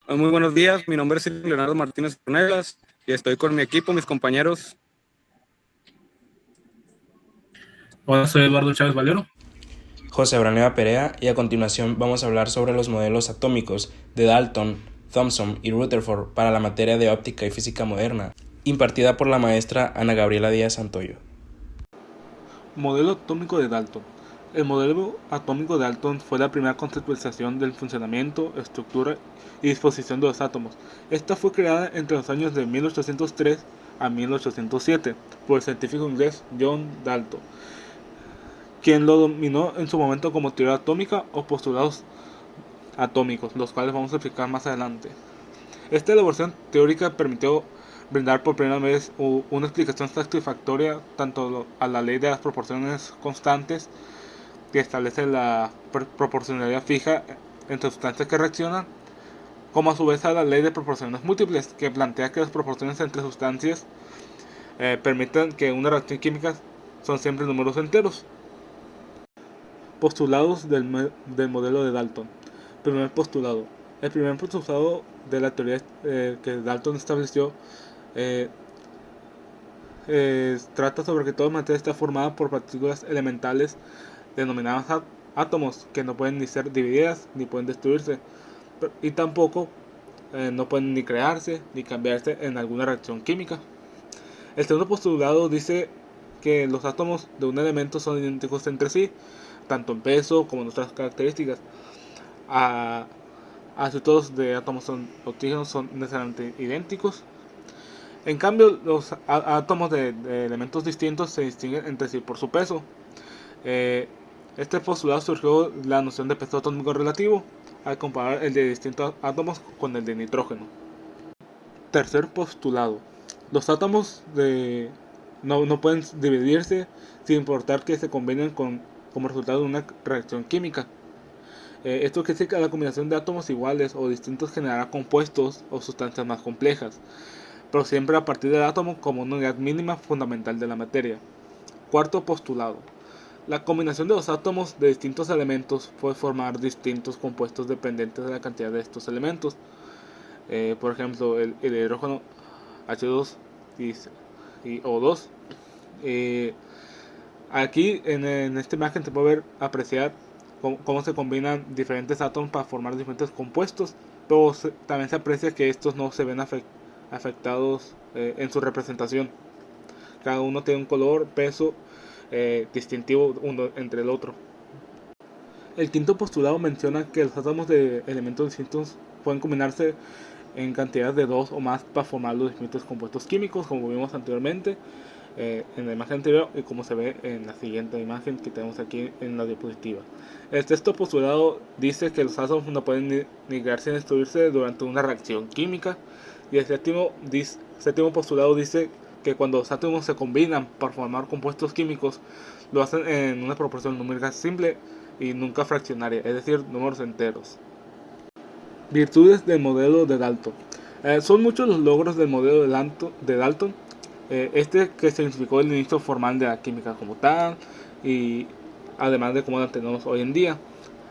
Muy buenos días, mi nombre es Leonardo Martínez Cornelas y estoy con mi equipo, mis compañeros. Hola, soy Eduardo Chávez Valero. José Braneva Perea y a continuación vamos a hablar sobre los modelos atómicos de Dalton, Thomson y Rutherford para la materia de óptica y física moderna, impartida por la maestra Ana Gabriela Díaz Santoyo. Modelo atómico de Dalton. El modelo atómico de Dalton fue la primera conceptualización del funcionamiento, estructura y disposición de los átomos. Esta fue creada entre los años de 1803 a 1807 por el científico inglés John Dalton, quien lo dominó en su momento como teoría atómica o postulados atómicos, los cuales vamos a explicar más adelante. Esta elaboración teórica permitió brindar por primera vez una explicación satisfactoria tanto a la ley de las proporciones constantes, que establece la proporcionalidad fija entre sustancias que reaccionan, como a su vez a la ley de proporciones múltiples, que plantea que las proporciones entre sustancias permiten que una reacción química son siempre números enteros. Postulados del modelo de Dalton. Primer postulado. El primer postulado de la teoría que Dalton estableció eh, trata sobre que toda materia está formada por partículas elementales denominadas átomos, que no pueden ni ser divididas ni pueden destruirse, y tampoco no pueden ni crearse ni cambiarse en alguna reacción química. El segundo postulado dice que los átomos de un elemento son idénticos entre sí, tanto en peso como en otras características. A, Isótopos de átomos son oxígenos son necesariamente idénticos. En cambio, los átomos de elementos distintos se distinguen entre sí por su peso. Eh, este postulado surgió la noción de peso atómico relativo al comparar el de distintos átomos con el de nitrógeno. Tercer postulado. Los átomos no pueden dividirse sin importar que se combinen como resultado de una reacción química. Esto quiere decir que la combinación de átomos iguales o distintos generará compuestos o sustancias más complejas, pero siempre a partir del átomo como una unidad mínima fundamental de la materia. Cuarto postulado. La combinación de los átomos de distintos elementos puede formar distintos compuestos dependientes de la cantidad de estos elementos. Por ejemplo, el hidrógeno H2 y O2. Eh, Aquí en esta imagen se puede ver, apreciar cómo se combinan diferentes átomos para formar diferentes compuestos, pero también se aprecia que estos no se ven afectados en su representación. Cada uno tiene un color, peso distintivo uno entre el otro. El quinto postulado menciona que los átomos de elementos distintos pueden combinarse en cantidades de dos o más para formar los distintos compuestos químicos, como vimos anteriormente en la imagen anterior y como se ve en la siguiente imagen que tenemos aquí en la diapositiva. El sexto postulado dice que los átomos no pueden ni crearse ni destruirse durante una reacción química, y el séptimo postulado dice que cuando los átomos se combinan para formar compuestos químicos, lo hacen en una proporción numérica simple y nunca fraccionaria, es decir, números enteros. Virtudes del modelo de Dalton. Son muchos los logros del modelo de Dalton. Este que significó el inicio formal de la química como tal, y además de cómo la tenemos hoy en día.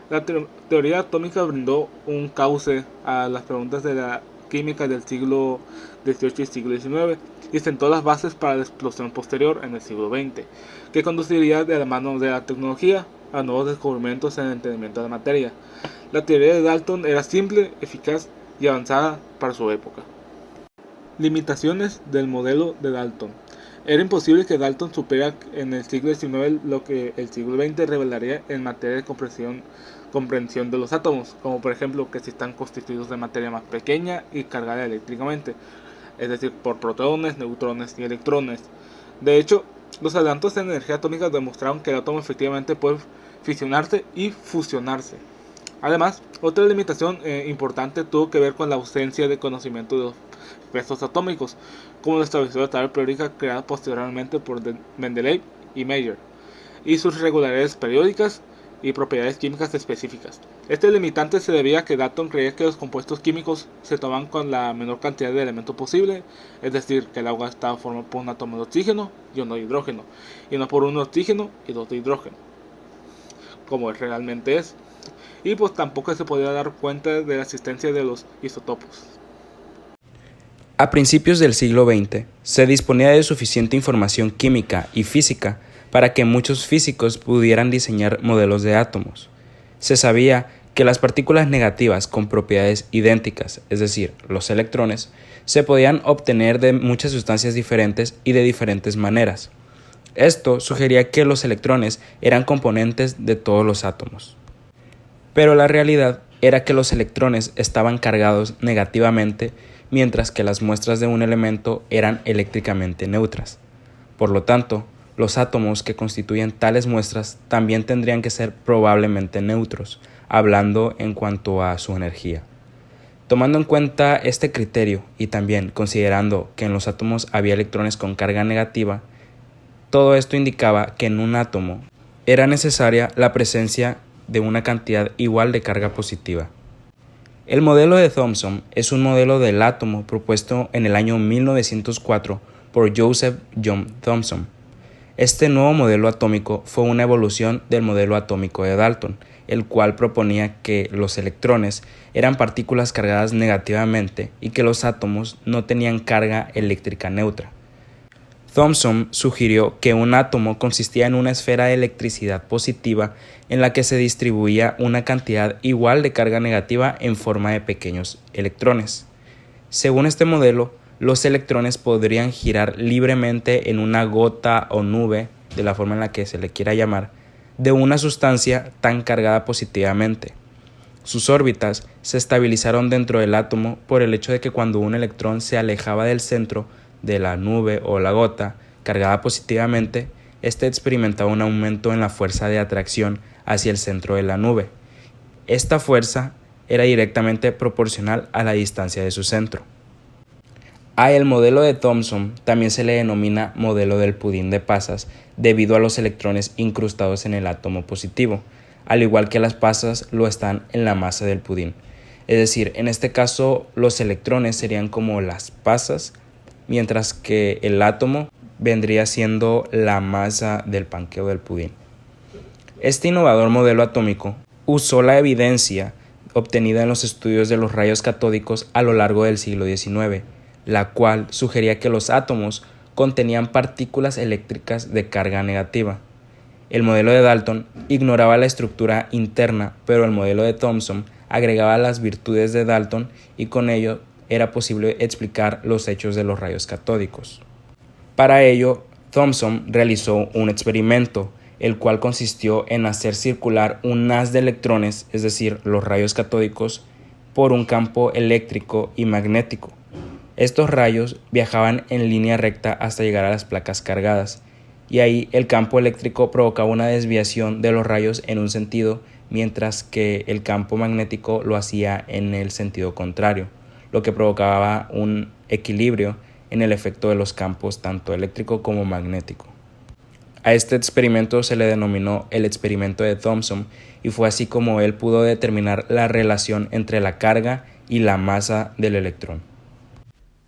La teoría atómica brindó un cauce a las preguntas de la química del siglo XVIII y siglo XIX y sentó las bases para la explosión posterior en el siglo XX, que conduciría de la mano de la tecnología a nuevos descubrimientos en el entendimiento de la materia. La teoría de Dalton era simple, eficaz y avanzada para su época. Limitaciones del modelo de Dalton. Era imposible que Dalton supiera en el siglo XIX lo que el siglo XX revelaría en materia de comprensión de los átomos, como por ejemplo que si están constituidos de materia más pequeña y cargada eléctricamente, es decir, por protones, neutrones y electrones. De hecho, los adelantos en energía atómica demostraron que el átomo efectivamente puede fisionarse y fusionarse. Además, otra limitación importante tuvo que ver con la ausencia de conocimiento de los pesos atómicos, como lo estableció la tabla periódica creada posteriormente por Mendeleev y Meyer, y sus regularidades periódicas y propiedades químicas específicas. Este limitante se debía a que Dalton creía que los compuestos químicos se toman con la menor cantidad de elementos posible, es decir, que el agua estaba formada por un átomo de oxígeno y uno de hidrógeno, y no por un oxígeno y dos de hidrógeno, como realmente es. y pues tampoco se podía dar cuenta de la existencia de los isótopos. A principios del siglo XX, se disponía de suficiente información química y física para que muchos físicos pudieran diseñar modelos de átomos. Se sabía que las partículas negativas con propiedades idénticas, es decir, los electrones, se podían obtener de muchas sustancias diferentes y de diferentes maneras. Esto sugería que los electrones eran componentes de todos los átomos. Pero la realidad era que los electrones estaban cargados negativamente, mientras que las muestras de un elemento eran eléctricamente neutras. Por lo tanto, los átomos que constituyen tales muestras también tendrían que ser probablemente neutros, hablando en cuanto a su energía. Tomando en cuenta este criterio y también considerando que en los átomos había electrones con carga negativa, todo esto indicaba que en un átomo era necesaria la presencia de una cantidad igual de carga positiva. El modelo de Thomson es un modelo del átomo propuesto en el año 1904 por Joseph John Thomson. Este nuevo modelo atómico fue una evolución del modelo atómico de Dalton, el cual proponía que los electrones eran partículas cargadas negativamente y que los átomos no tenían carga eléctrica neutra. Thomson sugirió que un átomo consistía en una esfera de electricidad positiva en la que se distribuía una cantidad igual de carga negativa en forma de pequeños electrones. Según este modelo, los electrones podrían girar libremente en una gota o nube, de la forma en la que se le quiera llamar, de una sustancia tan cargada positivamente. Sus órbitas se estabilizaron dentro del átomo por el hecho de que cuando un electrón se alejaba del centro de la nube o la gota cargada positivamente, éste experimentaba un aumento en la fuerza de atracción hacia el centro de la nube. Esta fuerza era directamente proporcional a la distancia de su centro. A el modelo de Thomson también se le denomina modelo del pudín de pasas debido a los electrones incrustados en el átomo positivo, al igual que las pasas lo están en la masa del pudín. Es decir, en este caso los electrones serían como las pasas, mientras que el átomo vendría siendo la masa del panqueo del pudín. Este innovador modelo atómico usó la evidencia obtenida en los estudios de los rayos catódicos a lo largo del siglo XIX, la cual sugería que los átomos contenían partículas eléctricas de carga negativa. El modelo de Dalton ignoraba la estructura interna, pero el modelo de Thomson agregaba las virtudes de Dalton y con ello era posible explicar los hechos de los rayos catódicos. Para ello, Thomson realizó un experimento, el cual consistió en hacer circular un haz de electrones, es decir, los rayos catódicos, por un campo eléctrico y magnético. Estos rayos viajaban en línea recta hasta llegar a las placas cargadas, y ahí el campo eléctrico provocaba una desviación de los rayos en un sentido, mientras que el campo magnético lo hacía en el sentido contrario, lo que provocaba un equilibrio en el efecto de los campos tanto eléctrico como magnético. A este experimento se le denominó el experimento de Thomson y fue así como él pudo determinar la relación entre la carga y la masa del electrón.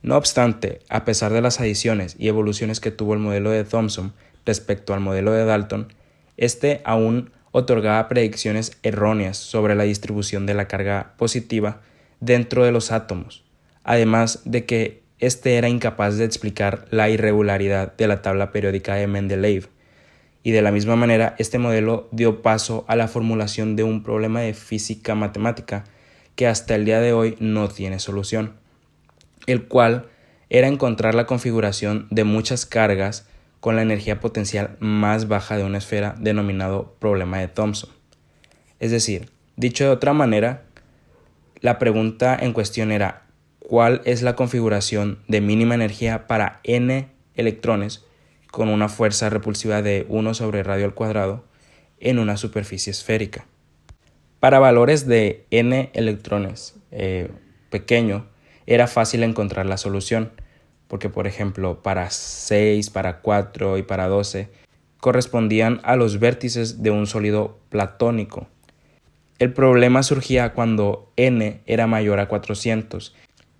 No obstante, a pesar de las adiciones y evoluciones que tuvo el modelo de Thomson respecto al modelo de Dalton, este aún otorgaba predicciones erróneas sobre la distribución de la carga positiva dentro de los átomos, además de que este era incapaz de explicar la irregularidad de la tabla periódica de Mendeleev, y de la misma manera este modelo dio paso a la formulación de un problema de física matemática que hasta el día de hoy no tiene solución, el cual era encontrar la configuración de muchas cargas con la energía potencial más baja de una esfera, denominado problema de Thomson. Es decir, dicho de otra manera, la pregunta en cuestión era ¿cuál es la configuración de mínima energía para n electrones con una fuerza repulsiva de 1 sobre radio al cuadrado en una superficie esférica? Para valores de n electrones pequeño, era fácil encontrar la solución, porque por ejemplo para 6, para 4 y para 12 correspondían a los vértices de un sólido platónico. El problema surgía cuando n era mayor a 400,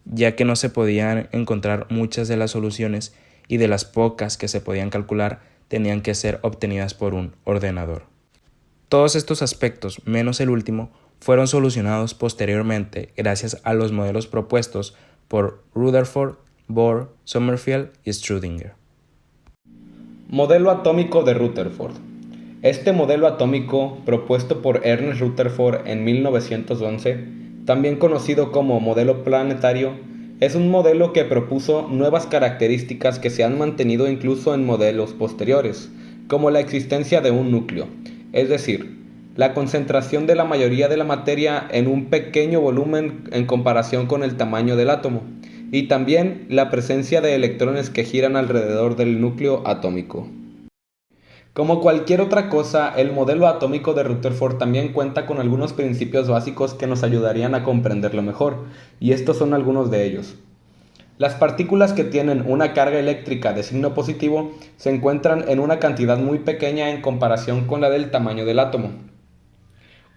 ya que no se podían encontrar muchas de las soluciones y de las pocas que se podían calcular tenían que ser obtenidas por un ordenador. Todos estos aspectos, menos el último, fueron solucionados posteriormente gracias a los modelos propuestos por Rutherford, Bohr, Sommerfeld y Schrödinger. Modelo atómico de Rutherford. Este modelo atómico, propuesto por Ernest Rutherford en 1911, también conocido como modelo planetario, es un modelo que propuso nuevas características que se han mantenido incluso en modelos posteriores, como la existencia de un núcleo, es decir, la concentración de la mayoría de la materia en un pequeño volumen en comparación con el tamaño del átomo, y también la presencia de electrones que giran alrededor del núcleo atómico. Como cualquier otra cosa, el modelo atómico de Rutherford también cuenta con algunos principios básicos que nos ayudarían a comprenderlo mejor, y estos son algunos de ellos. Las partículas que tienen una carga eléctrica de signo positivo se encuentran en una cantidad muy pequeña en comparación con la del tamaño del átomo.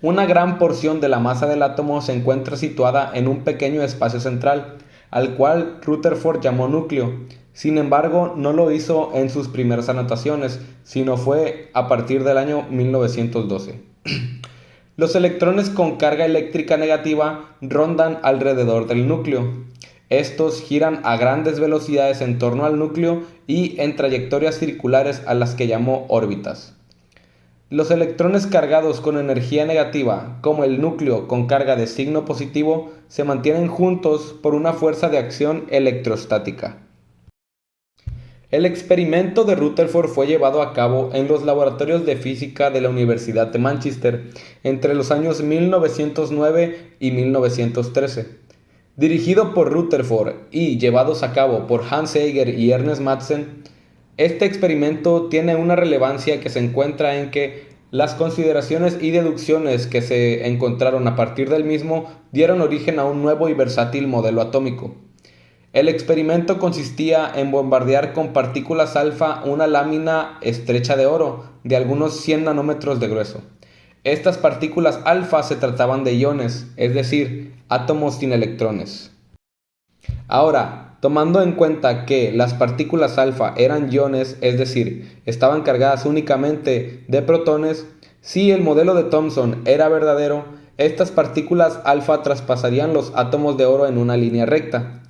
Una gran porción de la masa del átomo se encuentra situada en un pequeño espacio central, al cual Rutherford llamó núcleo. Sin embargo, no lo hizo en sus primeras anotaciones, sino fue a partir del año 1912. Los electrones con carga eléctrica negativa rondan alrededor del núcleo. Estos giran a grandes velocidades en torno al núcleo y en trayectorias circulares a las que llamó órbitas. Los electrones cargados con energía negativa, como el núcleo con carga de signo positivo, se mantienen juntos por una fuerza de acción electrostática. El experimento de Rutherford fue llevado a cabo en los laboratorios de física de la Universidad de Manchester entre los años 1909 y 1913. Dirigido por Rutherford y llevados a cabo por Hans Eiger y Ernest Madsen, este experimento tiene una relevancia que se encuentra en que las consideraciones y deducciones que se encontraron a partir del mismo dieron origen a un nuevo y versátil modelo atómico. El experimento consistía en bombardear con partículas alfa una lámina estrecha de oro de algunos 100 nanómetros de grueso. Estas partículas alfa se trataban de iones, es decir, átomos sin electrones. Ahora, tomando en cuenta que las partículas alfa eran iones, es decir, estaban cargadas únicamente de protones, si el modelo de Thomson era verdadero, estas partículas alfa traspasarían los átomos de oro en una línea recta.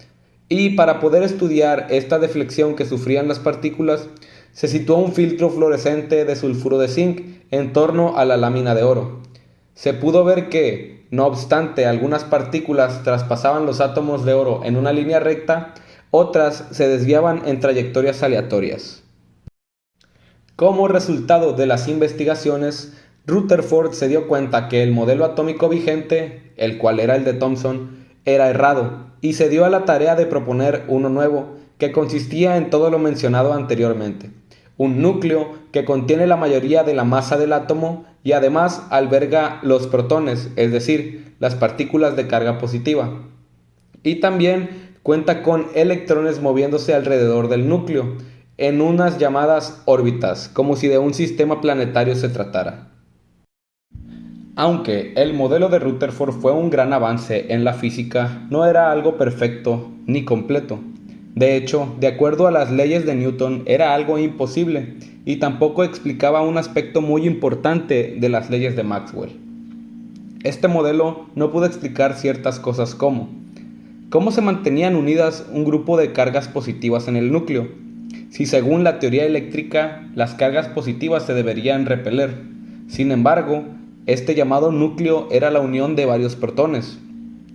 Y para poder estudiar esta deflexión que sufrían las partículas, se situó un filtro fluorescente de sulfuro de zinc en torno a la lámina de oro. Se pudo ver que, no obstante, algunas partículas traspasaban los átomos de oro en una línea recta, otras se desviaban en trayectorias aleatorias. Como resultado de las investigaciones, Rutherford se dio cuenta que el modelo atómico vigente, el cual era el de Thomson, era errado, y se dio a la tarea de proponer uno nuevo, que consistía en todo lo mencionado anteriormente. Un núcleo que contiene la mayoría de la masa del átomo y además alberga los protones, es decir, las partículas de carga positiva. Y también cuenta con electrones moviéndose alrededor del núcleo, en unas llamadas órbitas, como si de un sistema planetario se tratara. Aunque el modelo de Rutherford fue un gran avance en la física, no era algo perfecto ni completo. De hecho, de acuerdo a las leyes de Newton, era algo imposible y tampoco explicaba un aspecto muy importante de las leyes de Maxwell. Este modelo no pudo explicar ciertas cosas como ¿cómo se mantenían unidas un grupo de cargas positivas en el núcleo? Si según la teoría eléctrica, las cargas positivas se deberían repeler. Sin embargo, este llamado núcleo era la unión de varios protones.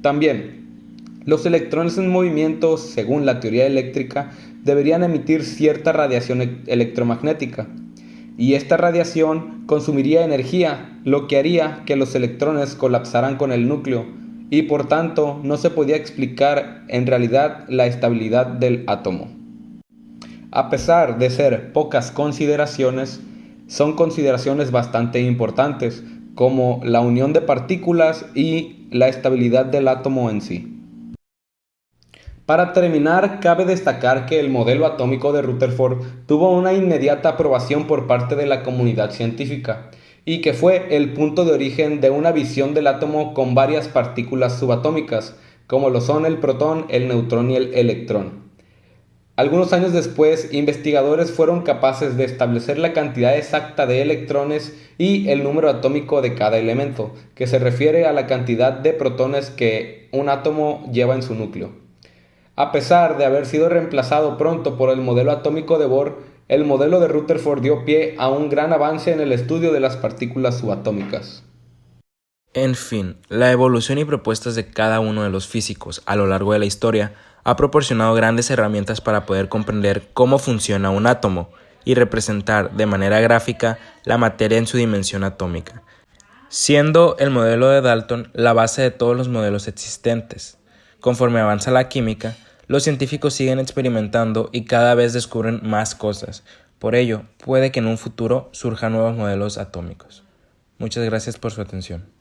También, los electrones en movimiento, según la teoría eléctrica, deberían emitir cierta radiación electromagnética. Y esta radiación consumiría energía, lo que haría que los electrones colapsaran con el núcleo, y por tanto no se podía explicar en realidad la estabilidad del átomo. A pesar de ser pocas consideraciones, son consideraciones bastante importantes, como la unión de partículas y la estabilidad del átomo en sí. Para terminar, cabe destacar que el modelo atómico de Rutherford tuvo una inmediata aprobación por parte de la comunidad científica, y que fue el punto de origen de una visión del átomo con varias partículas subatómicas, como lo son el protón, el neutrón y el electrón. Algunos años después, investigadores fueron capaces de establecer la cantidad exacta de electrones y el número atómico de cada elemento, que se refiere a la cantidad de protones que un átomo lleva en su núcleo. A pesar de haber sido reemplazado pronto por el modelo atómico de Bohr, el modelo de Rutherford dio pie a un gran avance en el estudio de las partículas subatómicas. En fin, la evolución y propuestas de cada uno de los físicos a lo largo de la historia ha proporcionado grandes herramientas para poder comprender cómo funciona un átomo y representar de manera gráfica la materia en su dimensión atómica, siendo el modelo de Dalton la base de todos los modelos existentes. Conforme avanza la química, los científicos siguen experimentando y cada vez descubren más cosas. Por ello, puede que en un futuro surjan nuevos modelos atómicos. Muchas gracias por su atención.